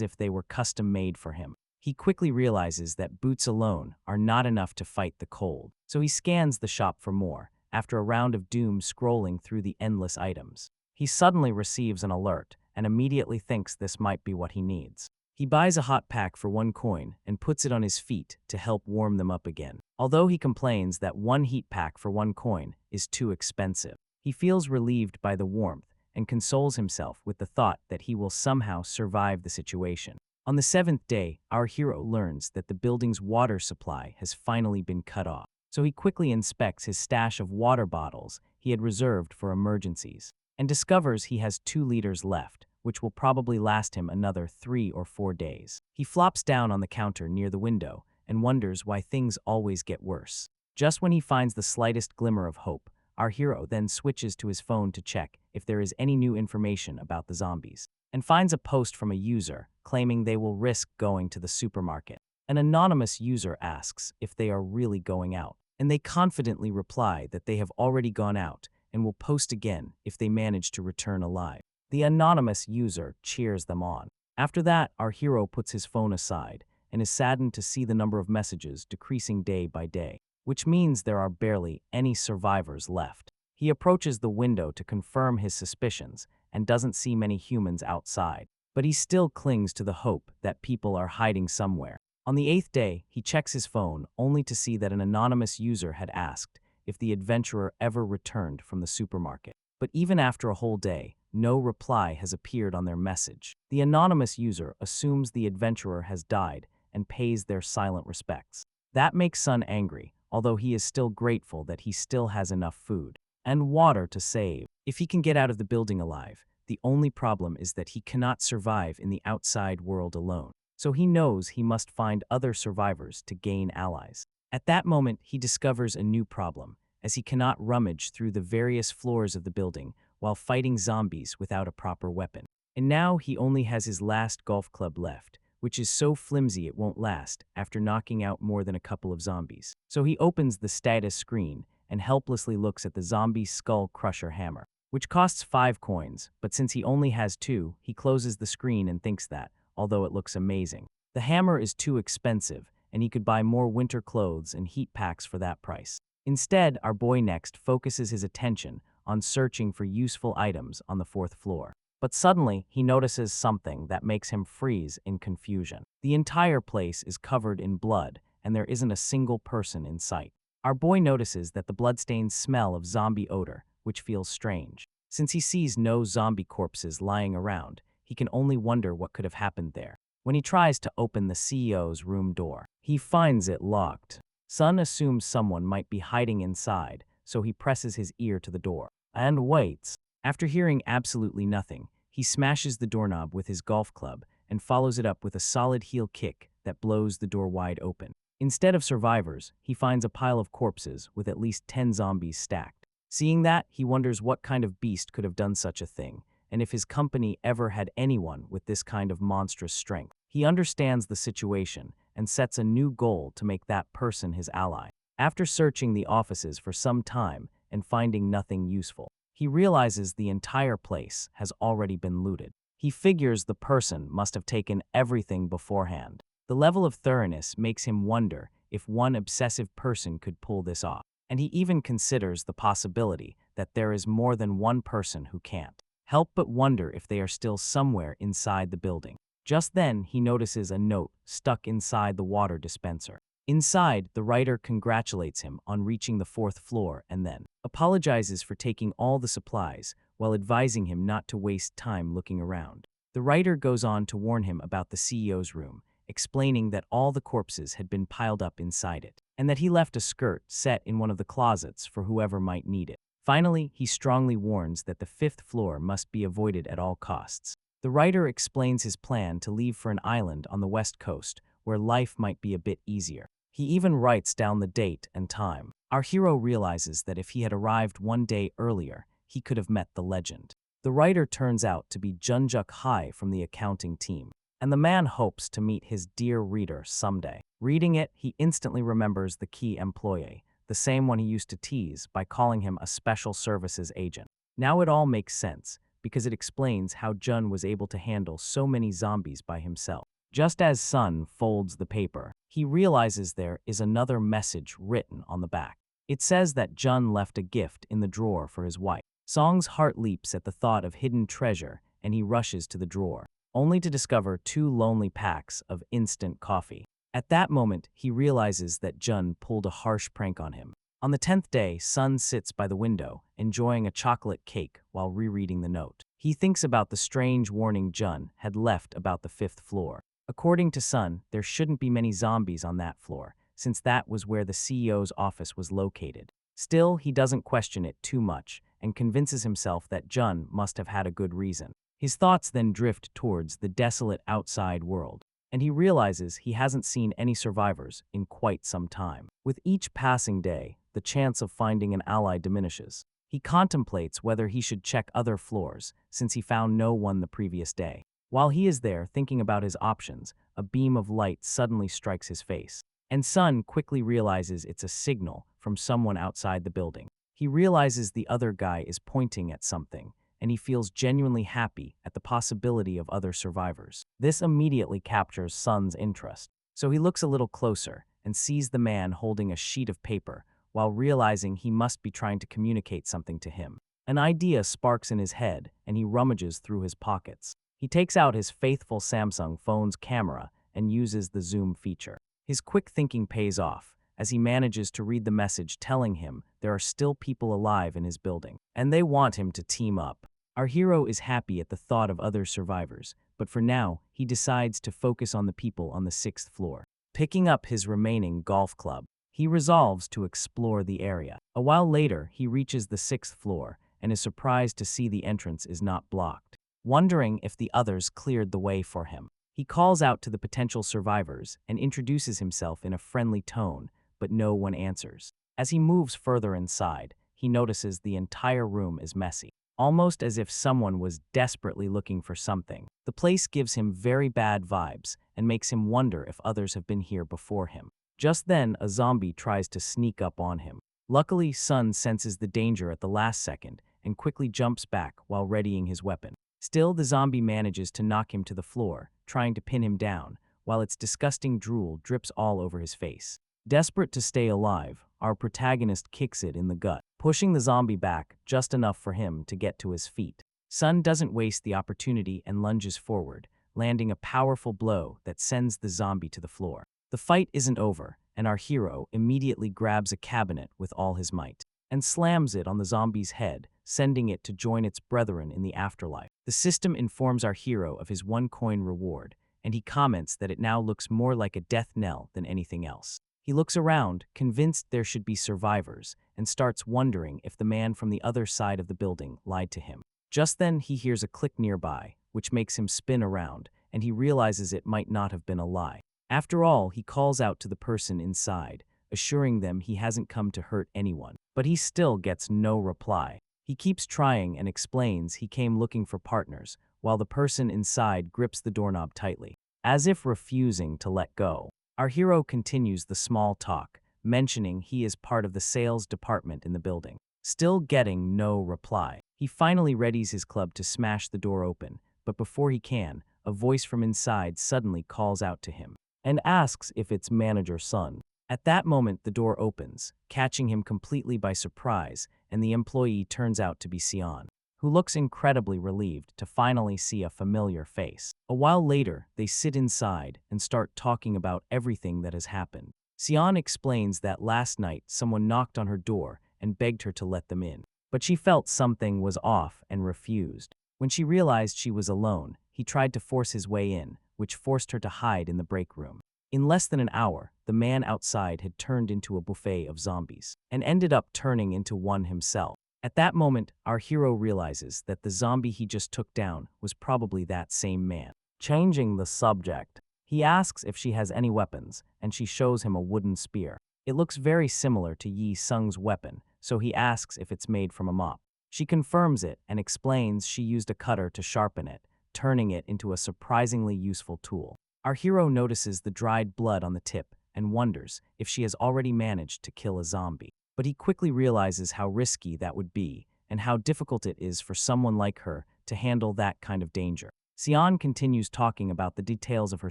if they were custom-made for him. He quickly realizes that boots alone are not enough to fight the cold, so he scans the shop for more, after a round of doom scrolling through the endless items. He suddenly receives an alert and immediately thinks this might be what he needs. He buys a hot pack for 1 coin and puts it on his feet to help warm them up again. Although he complains that 1 heat pack for 1 coin is too expensive, he feels relieved by the warmth and consoles himself with the thought that he will somehow survive the situation. On the 7th day, our hero learns that the building's water supply has finally been cut off, so he quickly inspects his stash of water bottles he had reserved for emergencies, and discovers he has 2 liters left, which will probably last him another 3 or 4 days. He flops down on the counter near the window and wonders why things always get worse. Just when he finds the slightest glimmer of hope, our hero then switches to his phone to check if there is any new information about the zombies, and finds a post from a user claiming they will risk going to the supermarket. An anonymous user asks if they are really going out, and they confidently reply that they have already gone out and will post again if they manage to return alive. The anonymous user cheers them on. After that, our hero puts his phone aside and is saddened to see the number of messages decreasing day by day, which means there are barely any survivors left. He approaches the window to confirm his suspicions and doesn't see many humans outside, but he still clings to the hope that people are hiding somewhere. On the 8th day, he checks his phone only to see that an anonymous user had asked if the adventurer ever returned from the supermarket. But even after a whole day, no reply has appeared on their message. The anonymous user assumes the adventurer has died and pays their silent respects. That makes Sun angry, although he is still grateful that he still has enough food and water to save. If he can get out of the building alive, the only problem is that he cannot survive in the outside world alone, so he knows he must find other survivors to gain allies. At that moment, he discovers a new problem, as he cannot rummage through the various floors of the building while fighting zombies without a proper weapon. And now he only has his last golf club left, which is so flimsy it won't last after knocking out more than a couple of zombies. So he opens the status screen and helplessly looks at the zombie skull crusher hammer, which costs 5 coins, but since he only has 2, he closes the screen and thinks that, although it looks amazing, the hammer is too expensive and he could buy more winter clothes and heat packs for that price. Instead, our boy next focuses his attention on searching for useful items on the 4th floor. But suddenly, he notices something that makes him freeze in confusion. The entire place is covered in blood, and there isn't a single person in sight. Our boy notices that the bloodstains smell of zombie odor, which feels strange. Since he sees no zombie corpses lying around, he can only wonder what could have happened there. When he tries to open the CEO's room door, he finds it locked. Sun assumes someone might be hiding inside, so he presses his ear to the door and waits. After hearing absolutely nothing, he smashes the doorknob with his golf club and follows it up with a solid heel kick that blows the door wide open. Instead of survivors, he finds a pile of corpses with at least 10 zombies stacked. Seeing that, he wonders what kind of beast could have done such a thing, and if his company ever had anyone with this kind of monstrous strength. He understands the situation and sets a new goal to make that person his ally. After searching the offices for some time and finding nothing useful, he realizes the entire place has already been looted. He figures the person must have taken everything beforehand. The level of thoroughness makes him wonder if one obsessive person could pull this off, and he even considers the possibility that there is more than one person who can't help but wonder if they are still somewhere inside the building. Just then, he notices a note stuck inside the water dispenser. Inside, the writer congratulates him on reaching the 4th floor and then apologizes for taking all the supplies while advising him not to waste time looking around. The writer goes on to warn him about the CEO's room, explaining that all the corpses had been piled up inside it, and that he left a skirt set in one of the closets for whoever might need it. Finally, he strongly warns that the 5th floor must be avoided at all costs. The writer explains his plan to leave for an island on the west coast, where life might be a bit easier. He even writes down the date and time. Our hero realizes that if he had arrived 1 day earlier, he could have met the legend. The writer turns out to be Junjuk Hai from the accounting team. and the man hopes to meet his dear reader someday. Reading it, he instantly remembers the key employee, the same one he used to tease by calling him a special services agent. Now it all makes sense, because it explains how Jun was able to handle so many zombies by himself. Just as Sun folds the paper, he realizes there is another message written on the back. It says that Jun left a gift in the drawer for his wife. Song's heart leaps at the thought of hidden treasure, and he rushes to the drawer, only to discover 2 lonely packs of instant coffee. At that moment, he realizes that Jun pulled a harsh prank on him. On the 10th day, Sun sits by the window, enjoying a chocolate cake while rereading the note. He thinks about the strange warning Jun had left about the 5th floor. According to Sun, there shouldn't be many zombies on that floor, since that was where the CEO's office was located. Still, he doesn't question it too much, and convinces himself that Jun must have had a good reason. His thoughts then drift towards the desolate outside world, and he realizes he hasn't seen any survivors in quite some time. With each passing day, the chance of finding an ally diminishes. He contemplates whether he should check other floors, since he found no one the previous day. While he is there thinking about his options, a beam of light suddenly strikes his face, and Sun quickly realizes it's a signal from someone outside the building. He realizes the other guy is pointing at something, and he feels genuinely happy at the possibility of other survivors. This immediately captures Sun's interest, so he looks a little closer and sees the man holding a sheet of paper while realizing he must be trying to communicate something to him. An idea sparks in his head, and he rummages through his pockets. He takes out his faithful Samsung phone's camera and uses the zoom feature. His quick thinking pays off, as he manages to read the message telling him there are still people alive in his building, and they want him to team up. Our hero is happy at the thought of other survivors, but for now, he decides to focus on the people on the 6th floor. Picking up his remaining golf club, he resolves to explore the area. A while later, he reaches the 6th floor and is surprised to see the entrance is not blocked. Wondering if the others cleared the way for him, he calls out to the potential survivors and introduces himself in a friendly tone, but no one answers. As he moves further inside, he notices the entire room is messy, almost as if someone was desperately looking for something. The place gives him very bad vibes and makes him wonder if others have been here before him. Just then, a zombie tries to sneak up on him. Luckily, Sun senses the danger at the last second and quickly jumps back while readying his weapon. Still, the zombie manages to knock him to the floor, trying to pin him down, while its disgusting drool drips all over his face. Desperate to stay alive, our protagonist kicks it in the gut, pushing the zombie back just enough for him to get to his feet. Sun doesn't waste the opportunity and lunges forward, landing a powerful blow that sends the zombie to the floor. The fight isn't over, and our hero immediately grabs a cabinet with all his might and slams it on the zombie's head, sending it to join its brethren in the afterlife. The system informs our hero of his 1 coin reward, and he comments that it now looks more like a death knell than anything else. He looks around, convinced there should be survivors, and starts wondering if the man from the other side of the building lied to him. Just then, he hears a click nearby, which makes him spin around, and he realizes it might not have been a lie. After all, he calls out to the person inside, assuring them he hasn't come to hurt anyone, but he still gets no reply. He keeps trying and explains he came looking for partners, while the person inside grips the doorknob tightly, as if refusing to let go. Our hero continues the small talk, mentioning he is part of the sales department in the building. Still getting no reply, he finally readies his club to smash the door open, but before he can, a voice from inside suddenly calls out to him and asks if it's Manager Sun. At that moment, the door opens, catching him completely by surprise, and the employee turns out to be Sion, who looks incredibly relieved to finally see a familiar face. A while later, they sit inside and start talking about everything that has happened. Sion explains that last night someone knocked on her door and begged her to let them in, but she felt something was off and refused. When she realized she was alone, he tried to force his way in, which forced her to hide in the break room. In less than an hour, the man outside had turned into a buffet of zombies and ended up turning into one himself. At that moment, our hero realizes that the zombie he just took down was probably that same man. Changing the subject, he asks if she has any weapons, and she shows him a wooden spear. It looks very similar to Yi Sung's weapon, so he asks if it's made from a mop. She confirms it and explains she used a cutter to sharpen it, turning it into a surprisingly useful tool. Our hero notices the dried blood on the tip and wonders if she has already managed to kill a zombie. But he quickly realizes how risky that would be and how difficult it is for someone like her to handle that kind of danger. Sion continues talking about the details of her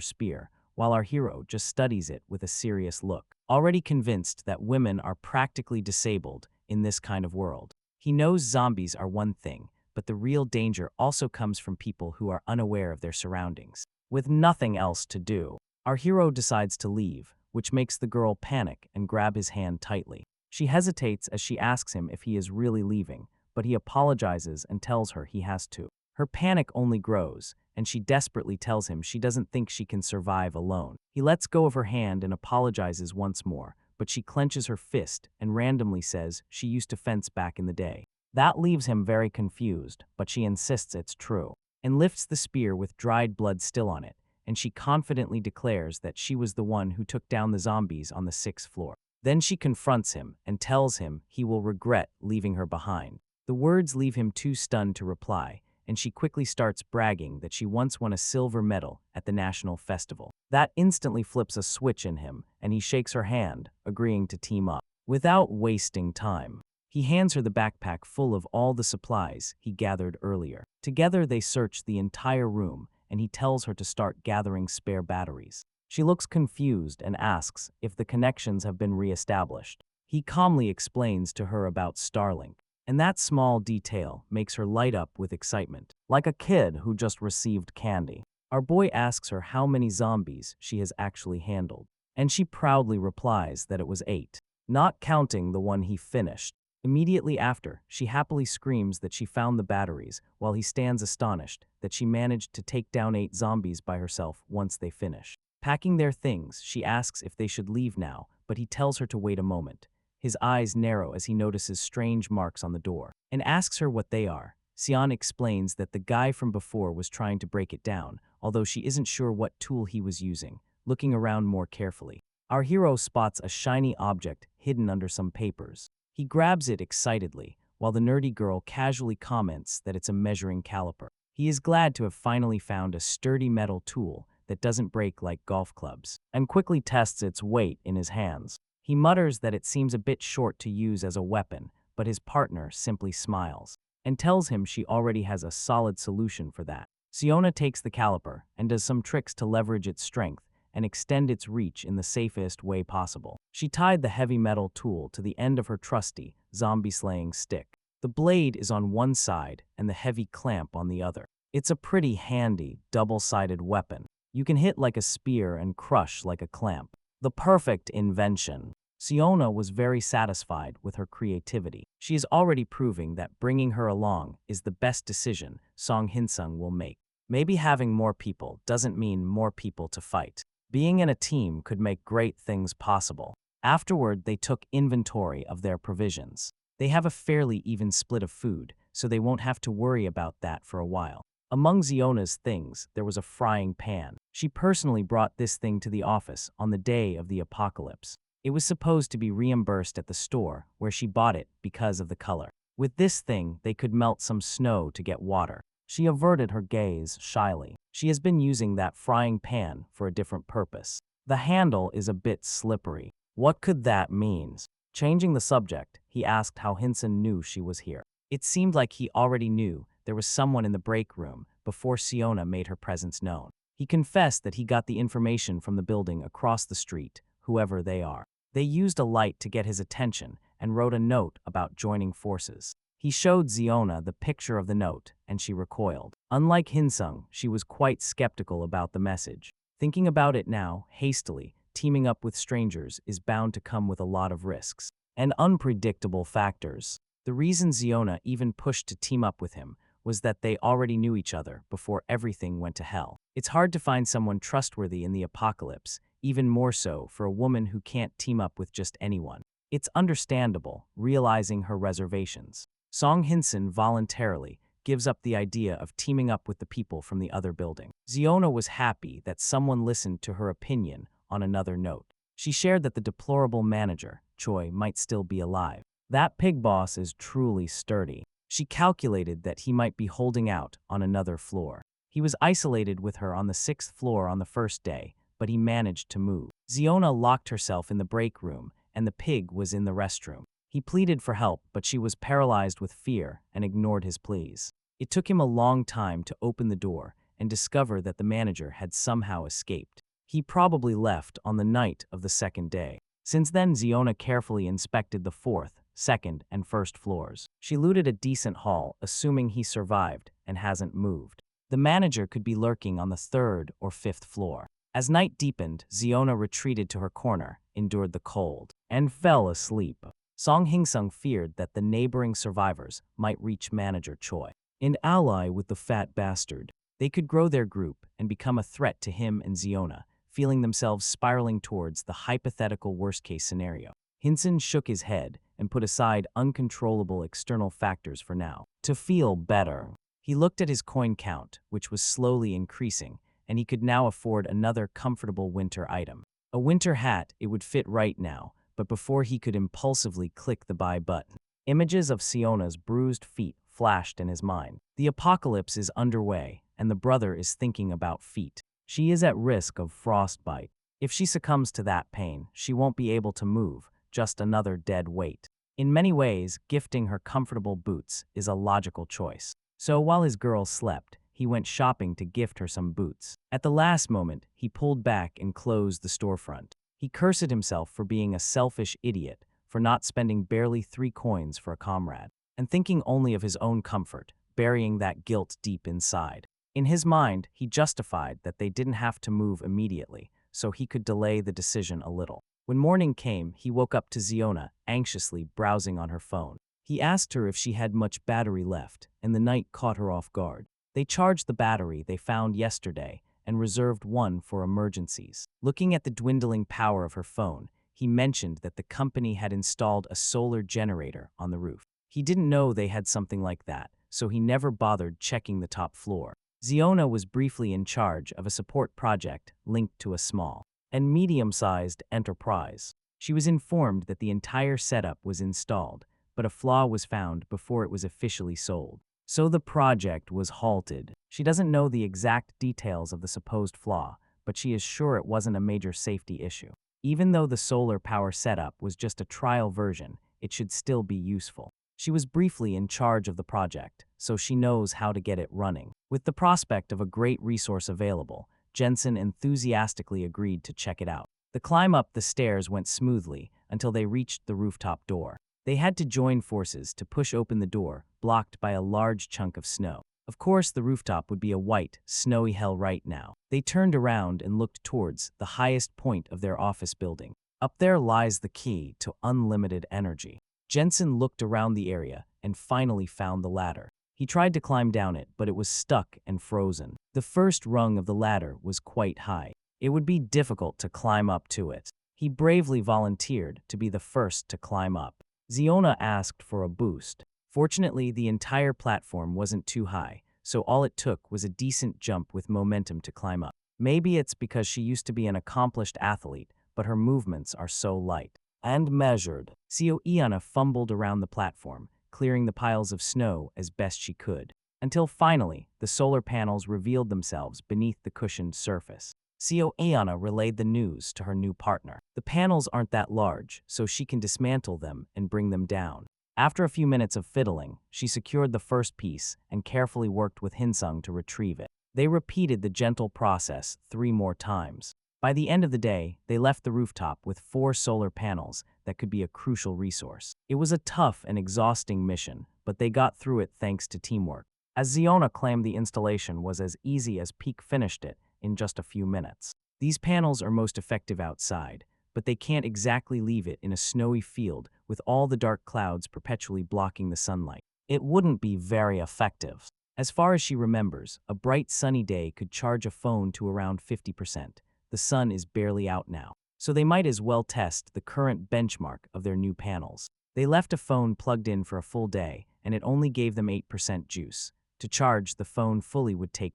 spear, while our hero just studies it with a serious look, already convinced that women are practically disabled in this kind of world. He knows zombies are one thing, but the real danger also comes from people who are unaware of their surroundings. With nothing else to do, our hero decides to leave, which makes the girl panic and grab his hand tightly. She hesitates as she asks him if he is really leaving, but he apologizes and tells her he has to. Her panic only grows, and she desperately tells him she doesn't think she can survive alone. He lets go of her hand and apologizes once more, but she clenches her fist and randomly says she used to fence back in the day. That leaves him very confused, but she insists it's true, and lifts the spear with dried blood still on it, and she confidently declares that she was the one who took down the zombies on the 6th floor. Then she confronts him and tells him he will regret leaving her behind. The words leave him too stunned to reply, and she quickly starts bragging that she once won a silver medal at the national festival. That instantly flips a switch in him, and he shakes her hand, agreeing to team up. Without wasting time, he hands her the backpack full of all the supplies he gathered earlier. Together they search the entire room, and he tells her to start gathering spare batteries. She looks confused and asks if the connections have been re-established. He calmly explains to her about Starlink, and that small detail makes her light up with excitement, like a kid who just received candy. Our boy asks her how many zombies she has actually handled, and she proudly replies that it was 8, not counting the one he finished. Immediately after, she happily screams that she found the batteries, while he stands astonished that she managed to take down 8 zombies by herself once they finish. Packing their things, she asks if they should leave now, but he tells her to wait a moment. His eyes narrow as he notices strange marks on the door, and asks her what they are. Sion explains that the guy from before was trying to break it down, although she isn't sure what tool he was using, looking around more carefully. Our hero spots a shiny object hidden under some papers. He grabs it excitedly, while the nerdy girl casually comments that it's a measuring caliper. He is glad to have finally found a sturdy metal tool that doesn't break like golf clubs, and quickly tests its weight in his hands. He mutters that it seems a bit short to use as a weapon, but his partner simply smiles and tells him she already has a solid solution for that. Siona takes the caliper and does some tricks to leverage its strength and extend its reach in the safest way possible. She tied the heavy metal tool to the end of her trusty, zombie-slaying stick. The blade is on one side and the heavy clamp on the other. It's a pretty handy, double-sided weapon. You can hit like a spear and crush like a clamp. The perfect invention. Siona was very satisfied with her creativity. She is already proving that bringing her along is the best decision Song Hyun-sung will make. Maybe having more people doesn't mean more people to fight. Being in a team could make great things possible. Afterward, they took inventory of their provisions. They have a fairly even split of food, so they won't have to worry about that for a while. Among Ziona's things, there was a frying pan. She personally brought this thing to the office on the day of the apocalypse. It was supposed to be reimbursed at the store where she bought it because of the color. With this thing, they could melt some snow to get water. She averted her gaze shyly. She has been using that frying pan for a different purpose. The handle is a bit slippery. What could that mean? Changing the subject, he asked how Hinson knew she was here. It seemed like he already knew there was someone in the break room before Siona made her presence known. He confessed that he got the information from the building across the street, whoever they are. They used a light to get his attention and wrote a note about joining forces. He showed Ziona the picture of the note, and she recoiled. Unlike Hinsung, she was quite skeptical about the message. Thinking about it now, hastily, teaming up with strangers is bound to come with a lot of risks and unpredictable factors. The reason Ziona even pushed to team up with him was that they already knew each other before everything went to hell. It's hard to find someone trustworthy in the apocalypse, even more so for a woman who can't team up with just anyone. It's understandable, realizing her reservations. Song Hinson voluntarily gives up the idea of teaming up with the people from the other building. Ziona was happy that someone listened to her opinion on another note. She shared that the deplorable manager, Choi, might still be alive. That pig boss is truly sturdy. She calculated that he might be holding out on another floor. He was isolated with her on the 6th floor on the first day, but he managed to move. Ziona locked herself in the break room, and the pig was in the restroom. He pleaded for help, but she was paralyzed with fear and ignored his pleas. It took him a long time to open the door and discover that the manager had somehow escaped. He probably left on the night of the second day. Since then, Ziona carefully inspected the 4th, 2nd, and 1st floors. She looted a decent haul, assuming he survived and hasn't moved. The manager could be lurking on the 3rd or 5th floor. As night deepened, Ziona retreated to her corner, endured the cold, and fell asleep. Song Hingsung feared that the neighboring survivors might reach Manager Choi. An ally with the fat bastard, they could grow their group and become a threat to him and Ziona, feeling themselves spiraling towards the hypothetical worst-case scenario. Hinson shook his head and put aside uncontrollable external factors for now. To feel better, he looked at his coin count, which was slowly increasing, and he could now afford another comfortable winter item. A winter hat, it would fit right now, but before he could impulsively click the buy button, images of Siona's bruised feet flashed in his mind. The apocalypse is underway, and the brother is thinking about feet. She is at risk of frostbite. If she succumbs to that pain, she won't be able to move, just another dead weight. In many ways, gifting her comfortable boots is a logical choice. So while his girl slept, he went shopping to gift her some boots. At the last moment, he pulled back and closed the storefront. He cursed himself for being a selfish idiot, for not spending barely 3 coins for a comrade, and thinking only of his own comfort, burying that guilt deep inside. In his mind, he justified that they didn't have to move immediately, so he could delay the decision a little. When morning came, he woke up to Ziona, anxiously browsing on her phone. He asked her if she had much battery left, and the night caught her off guard. They charged the battery they found yesterday and reserved one for emergencies. Looking at the dwindling power of her phone, he mentioned that the company had installed a solar generator on the roof. He didn't know they had something like that, so he never bothered checking the top floor. Ziona was briefly in charge of a support project linked to a small and medium-sized enterprise. She was informed that the entire setup was installed, but a flaw was found before it was officially sold. So the project was halted. She doesn't know the exact details of the supposed flaw, but she is sure it wasn't a major safety issue. Even though the solar power setup was just a trial version, it should still be useful. She was briefly in charge of the project, so she knows how to get it running. With the prospect of a great resource available, Jensen enthusiastically agreed to check it out. The climb up the stairs went smoothly until they reached the rooftop door. They had to join forces to push open the door, blocked by a large chunk of snow. Of course, the rooftop would be a white, snowy hell right now. They turned around and looked towards the highest point of their office building. Up there lies the key to unlimited energy. Jensen looked around the area and finally found the ladder. He tried to climb down it, but it was stuck and frozen. The first rung of the ladder was quite high. It would be difficult to climb up to it. He bravely volunteered to be the first to climb up. Ziona asked for a boost. Fortunately, the entire platform wasn't too high, so all it took was a decent jump with momentum to climb up. Maybe it's because she used to be an accomplished athlete, but her movements are so light and measured. Seo Iana fumbled around the platform, clearing the piles of snow as best she could, until finally the solar panels revealed themselves beneath the cushioned surface. Seo Iana relayed the news to her new partner. The panels aren't that large, so she can dismantle them and bring them down. After a few minutes of fiddling, she secured the first piece and carefully worked with Hinsung to retrieve it. They repeated the gentle process 3 more times. By the end of the day, they left the rooftop with 4 solar panels that could be a crucial resource. It was a tough and exhausting mission, but they got through it thanks to teamwork. As Ziona claimed, the installation was as easy as Peak finished it in just a few minutes. These panels are most effective outside, but they can't exactly leave it in a snowy field with all the dark clouds perpetually blocking the sunlight. It wouldn't be very effective. As far as she remembers, a bright sunny day could charge a phone to around 50%. The sun is barely out now, so they might as well test the current benchmark of their new panels. They left a phone plugged in for a full day, and it only gave them 8% juice. To charge the phone fully would take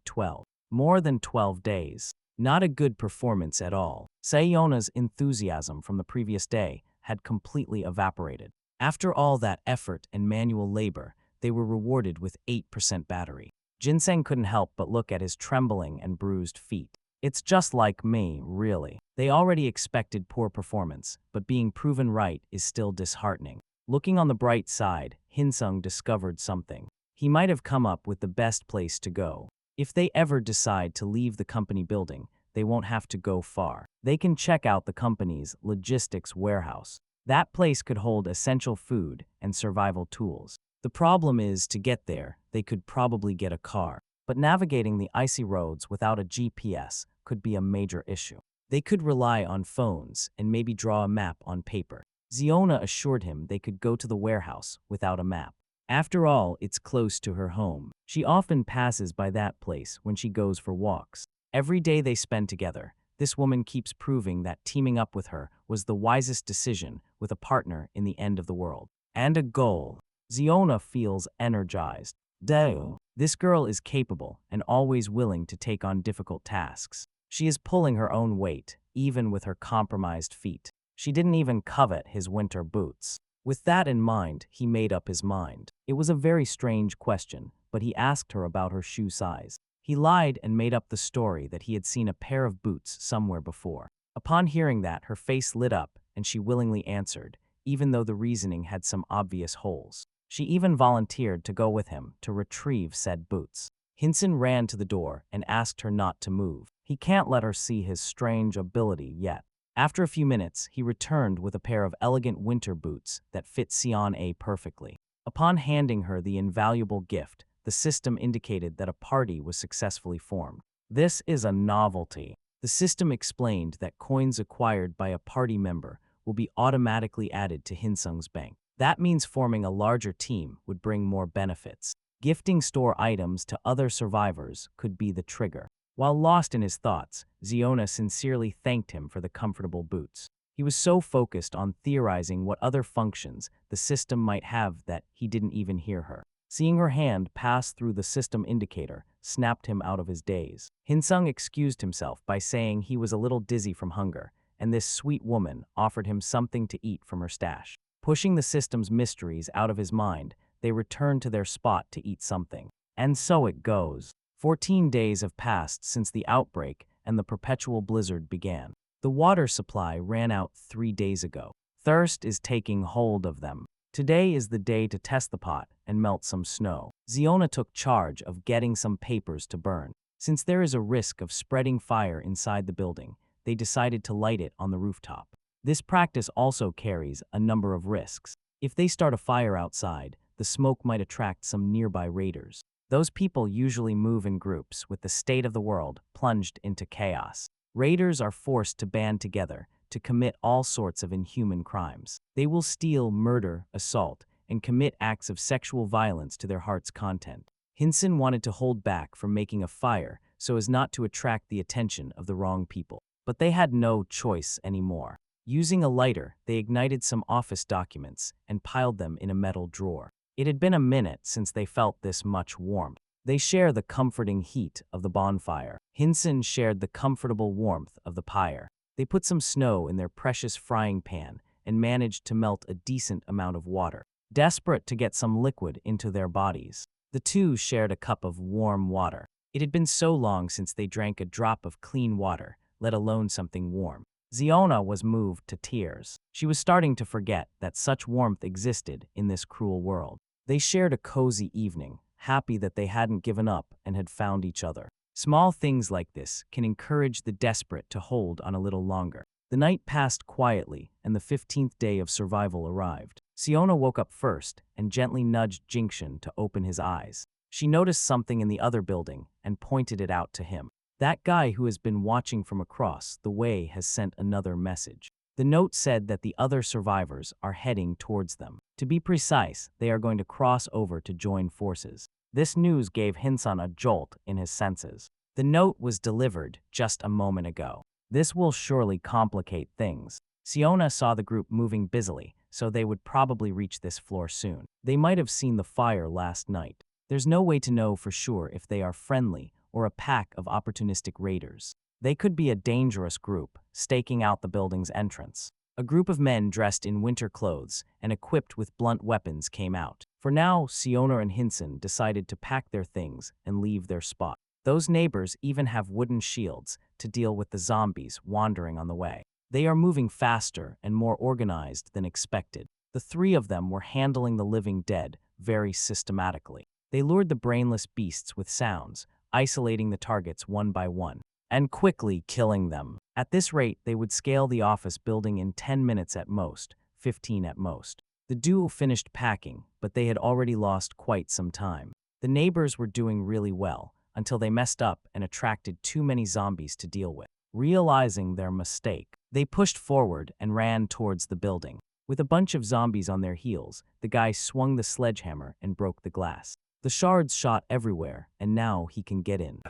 more than 12 days. Not a good performance at all. Sayona's enthusiasm from the previous day had completely evaporated. After all that effort and manual labor, they were rewarded with 8% battery. Ginseng couldn't help but look at his trembling and bruised feet. It's just like me, really. They already expected poor performance, but being proven right is still disheartening. Looking on the bright side, Hinsung discovered something. He might have come up with the best place to go. If they ever decide to leave the company building, they won't have to go far. They can check out the company's logistics warehouse. That place could hold essential food and survival tools. The problem is, to get there, they could probably get a car. But navigating the icy roads without a GPS could be a major issue. They could rely on phones and maybe draw a map on paper. Ziona assured him they could go to the warehouse without a map. After all, it's close to her home. She often passes by that place when she goes for walks. Every day they spend together, this woman keeps proving that teaming up with her was the wisest decision, with a partner in the end of the world. And a goal. Ziona feels energized. This girl is capable and always willing to take on difficult tasks. She is pulling her own weight, even with her compromised feet. She didn't even covet his winter boots. With that in mind, he made up his mind. It was a very strange question, but he asked her about her shoe size. He lied and made up the story that he had seen a pair of boots somewhere before. Upon hearing that, her face lit up and she willingly answered, even though the reasoning had some obvious holes. She even volunteered to go with him to retrieve said boots. Hinson ran to the door and asked her not to move. He can't let her see his strange ability yet. After a few minutes, he returned with a pair of elegant winter boots that fit Sion-A perfectly. Upon handing her the invaluable gift, the system indicated that a party was successfully formed. This is a novelty. The system explained that coins acquired by a party member will be automatically added to Hinsung's bank. That means forming a larger team would bring more benefits. Gifting store items to other survivors could be the trigger. While lost in his thoughts, Ziona sincerely thanked him for the comfortable boots. He was so focused on theorizing what other functions the system might have that he didn't even hear her. Seeing her hand pass through the system indicator snapped him out of his daze. Hinsung excused himself by saying he was a little dizzy from hunger, and this sweet woman offered him something to eat from her stash. Pushing the system's mysteries out of his mind, they returned to their spot to eat something. And so it goes. 14 days have passed since the outbreak and the perpetual blizzard began. The water supply ran out 3 days ago. Thirst is taking hold of them. Today is the day to test the pot and melt some snow. Ziona took charge of getting some papers to burn. Since there is a risk of spreading fire inside the building, they decided to light it on the rooftop. This practice also carries a number of risks. If they start a fire outside, the smoke might attract some nearby raiders. Those people usually move in groups with the state of the world plunged into chaos. Raiders are forced to band together to commit all sorts of inhuman crimes. They will steal, murder, assault, and commit acts of sexual violence to their heart's content. Hinson wanted to hold back from making a fire so as not to attract the attention of the wrong people. But they had no choice anymore. Using a lighter, they ignited some office documents and piled them in a metal drawer. It had been a minute since they felt this much warmth. They share the comforting heat of the bonfire. Hinson shared the comfortable warmth of the pyre. They put some snow in their precious frying pan and managed to melt a decent amount of water. Desperate to get some liquid into their bodies, the two shared a cup of warm water. It had been so long since they drank a drop of clean water, let alone something warm. Ziona was moved to tears. She was starting to forget that such warmth existed in this cruel world. They shared a cozy evening, happy that they hadn't given up and had found each other. Small things like this can encourage the desperate to hold on a little longer. The night passed quietly, and the 15th day of survival arrived. Siona woke up first and gently nudged Jinxian to open his eyes. She noticed something in the other building and pointed it out to him. That guy who has been watching from across the way has sent another message. The note said that the other survivors are heading towards them. To be precise, they are going to cross over to join forces. This news gave Hinson a jolt in his senses. The note was delivered just a moment ago. This will surely complicate things. Siona saw the group moving busily, so they would probably reach this floor soon. They might have seen the fire last night. There's no way to know for sure if they are friendly or a pack of opportunistic raiders. They could be a dangerous group, staking out the building's entrance. A group of men dressed in winter clothes and equipped with blunt weapons came out. For now, Siona and Hinson decided to pack their things and leave their spot. Those neighbors even have wooden shields to deal with the zombies wandering on the way. They are moving faster and more organized than expected. The three of them were handling the living dead very systematically. They lured the brainless beasts with sounds, isolating the targets one by one, and quickly killing them. At this rate, they would scale the office building in 10 minutes at most, 15 at most. The duo finished packing, but they had already lost quite some time. The neighbors were doing really well, until they messed up and attracted too many zombies to deal with. Realizing their mistake, they pushed forward and ran towards the building. With a bunch of zombies on their heels, the guy swung the sledgehammer and broke the glass. The shards shot everywhere, and now he can get in.